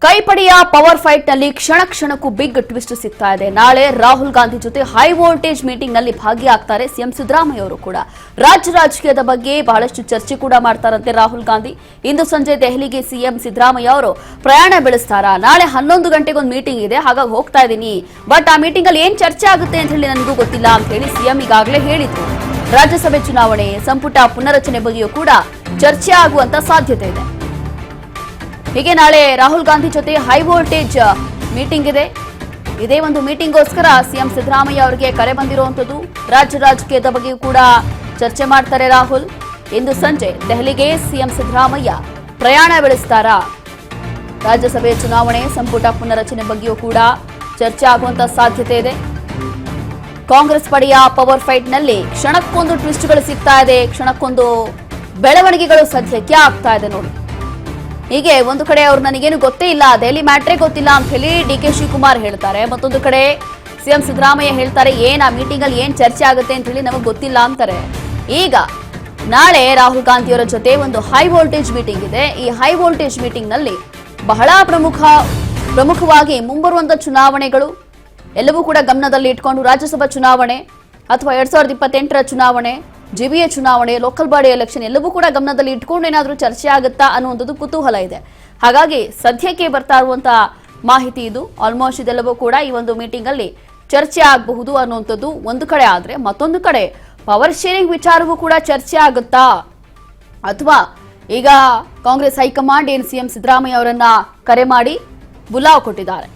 ಕೈಪಡೆಯ power fight ನಲ್ಲಿ ಕ್ಷಣ ಕ್ಷಣಕ್ಕೂ ಬಿಗ್ ಟ್ವಿಸ್ಟ್ ಸಿಗ್ತಾ ಇದೆ. ನಾಳೆ ರಾಹುಲ್ ಗಾಂಧಿ ಜೊತೆ ಹೈ ವೋಲ್ಟೇಜ್ ಮೀಟಿಂಗ್ ನಲ್ಲಿ ಭಾಗಿಯಾಗ್ತಾರೆ ಸಿಎಂ ಸಿದ್ದರಾಮಯ್ಯ ಅವರು ಕೂಡ. ರಾಜ್ಯ ರಾಜಕೀಯದ ಬಗ್ಗೆ ಬಹಳಷ್ಟು ಚರ್ಚೆ ಕೂಡ ಮಾಡ್ತಾರಂತೆ ರಾಹುಲ್ ಗಾಂಧಿ. ಇಂದು ಸಂಜೆ ದೆಹಲಿಗೆ ಸಿಎಂ ಸಿದ್ದರಾಮಯ್ಯ ಅವರು ಪ್ರಯಾಣ ಬೆಳೆಸ್ತಾರಾ? ನಾಳೆ 11 ಗಂಟೆಗೆ ಒಂದು ಮೀಟಿಂಗ್ ಇದೆ, ಹಾಗಾಗಿ ಹೋಗ್ತಾ ಇದ್ದೀನಿ. ಬಟ್ ಆ ಮೀಟಿಂಗ್ ಅಲ್ಲಿ ಏನ್ ಚರ್ಚೆ ಆಗುತ್ತೆ ಅಂತ ಹೇಳಿ ನನಗೂ ಗೊತ್ತಿಲ್ಲ ಅಂತ ಹೇಳಿ ಸಿಎಂ ಈಗಾಗಲೇ ಹೇಳಿದ್ರು. ರಾಜ್ಯಸಭೆ ಚುನಾವಣೆ, ಸಂಪುಟ ಪುನರಚನೆ ಬಗ್ಗೆಯೂ ಕೂಡ ಚರ್ಚೆ ಆಗುವಂತ ಸಾಧ್ಯತೆ ಇದೆ. ಹೀಗೆ ನಾಳೆ ರಾಹುಲ್ ಗಾಂಧಿ ಜೊತೆ ಹೈ ವೋಲ್ಟೇಜ್ ಮೀಟಿಂಗ್ ಇದೆ. ಇದೇ ಒಂದು ಮೀಟಿಂಗ್ಗೋಸ್ಕರ ಸಿಎಂ ಸಿದ್ದರಾಮಯ್ಯ ಅವರಿಗೆ ಕರೆ ಬಂದಿರುವಂತದ್ದು. ರಾಜ್ಯ ರಾಜಕೀಯದ ಬಗ್ಗೆಯೂ ಕೂಡ ಚರ್ಚೆ ಮಾಡ್ತಾರೆ ರಾಹುಲ್. ಇಂದು ಸಂಜೆ ದೆಹಲಿಗೆ ಸಿಎಂ ಸಿದ್ದರಾಮಯ್ಯ ಪ್ರಯಾಣ ಬೆಳೆಸ್ತಾರಾ? ರಾಜ್ಯಸಭೆ ಚುನಾವಣೆ, ಸಂಪುಟ ಪುನರಚನೆ ಬಗ್ಗೆಯೂ ಕೂಡ ಚರ್ಚೆ ಆಗುವಂತ ಸಾಧ್ಯತೆ ಇದೆ. ಕಾಂಗ್ರೆಸ್ ಪಡೆಯ ಪವರ್ ಫೈಟ್ ನಲ್ಲಿ ಕ್ಷಣಕ್ಕೊಂದು ಟ್ವಿಸ್ಟ್ಗಳು ಸಿಗ್ತಾ ಇದೆ, ಕ್ಷಣಕ್ಕೊಂದು ಬೆಳವಣಿಗೆಗಳು ಸದ್ಯಕ್ಕೆ ಆಗ್ತಾ ಇದೆ ನೋಡಿ. ಹೀಗೆ ಒಂದು ಕಡೆ ಅವ್ರು ನನಗೇನು ಗೊತ್ತೇ ಇಲ್ಲ, ದೆಹಲಿ ಮ್ಯಾಟ್ರೇ ಗೊತ್ತಿಲ್ಲ ಅಂತ ಹೇಳಿ ಡಿ.ಕೆ. ಶಿವಕುಮಾರ್ ಹೇಳ್ತಾರೆ. ಮತ್ತೊಂದು ಕಡೆ ಸಿಎಂ ಸಿದ್ದರಾಮಯ್ಯ ಹೇಳ್ತಾರೆ ಆ ಮೀಟಿಂಗ್ ಅಲ್ಲಿ ಏನ್ ಚರ್ಚೆ ಆಗುತ್ತೆ ಅಂತ ಹೇಳಿ ನಮಗೆ ಗೊತ್ತಿಲ್ಲ ಅಂತಾರೆ. ಈಗ ನಾಳೆ ರಾಹುಲ್ ಗಾಂಧಿಯವರ ಜೊತೆ ಒಂದು ಹೈ ವೋಲ್ಟೇಜ್ ಮೀಟಿಂಗ್ ಇದೆ. ಈ ಹೈ ವೋಲ್ಟೇಜ್ ಮೀಟಿಂಗ್ ನಲ್ಲಿ ಬಹಳ ಪ್ರಮುಖವಾಗಿ ಮುಂಬರುವಂತ ಚುನಾವಣೆಗಳು ಎಲ್ಲವೂ ಕೂಡ ಗಮನದಲ್ಲಿ ಇಟ್ಕೊಂಡು, ರಾಜ್ಯಸಭಾ ಚುನಾವಣೆ ಅಥವಾ 2028ರ ಚುನಾವಣೆ, ಜಿಬಿಎ ಚುನಾವಣೆ, ಲೋಕಲ್ ಬಾಡಿ ಎಲೆಕ್ಷನ್ ಎಲ್ಲವೂ ಕೂಡ ಗಮನದಲ್ಲಿ ಇಟ್ಕೊಂಡು ಏನಾದರೂ ಚರ್ಚೆ ಆಗುತ್ತಾ ಅನ್ನುವಂಥದ್ದು ಕುತೂಹಲ ಇದೆ. ಹಾಗಾಗಿ ಸದ್ಯಕ್ಕೆ ಬರ್ತಾ ಇರುವಂತಹ ಮಾಹಿತಿ ಇದು. ಆಲ್ಮೋಸ್ಟ್ ಇದೆಲ್ಲವೂ ಕೂಡ ಈ ಒಂದು ಮೀಟಿಂಗ್ ಅಲ್ಲಿ ಚರ್ಚೆ ಆಗಬಹುದು ಅನ್ನುವಂಥದ್ದು ಒಂದು ಕಡೆ. ಆದ್ರೆ ಮತ್ತೊಂದು ಕಡೆ ಪವರ್ ಶೇರಿಂಗ್ ವಿಚಾರವೂ ಕೂಡ ಚರ್ಚೆ ಆಗುತ್ತಾ, ಅಥವಾ ಈಗ ಕಾಂಗ್ರೆಸ್ ಹೈಕಮಾಂಡ್ ಸಿಎಂ ಸಿದ್ದರಾಮಯ್ಯ ಅವರನ್ನ ಕರೆ ಮಾಡಿ ಬುಲಾವ್ ಕೊಟ್ಟಿದ್ದಾರೆ.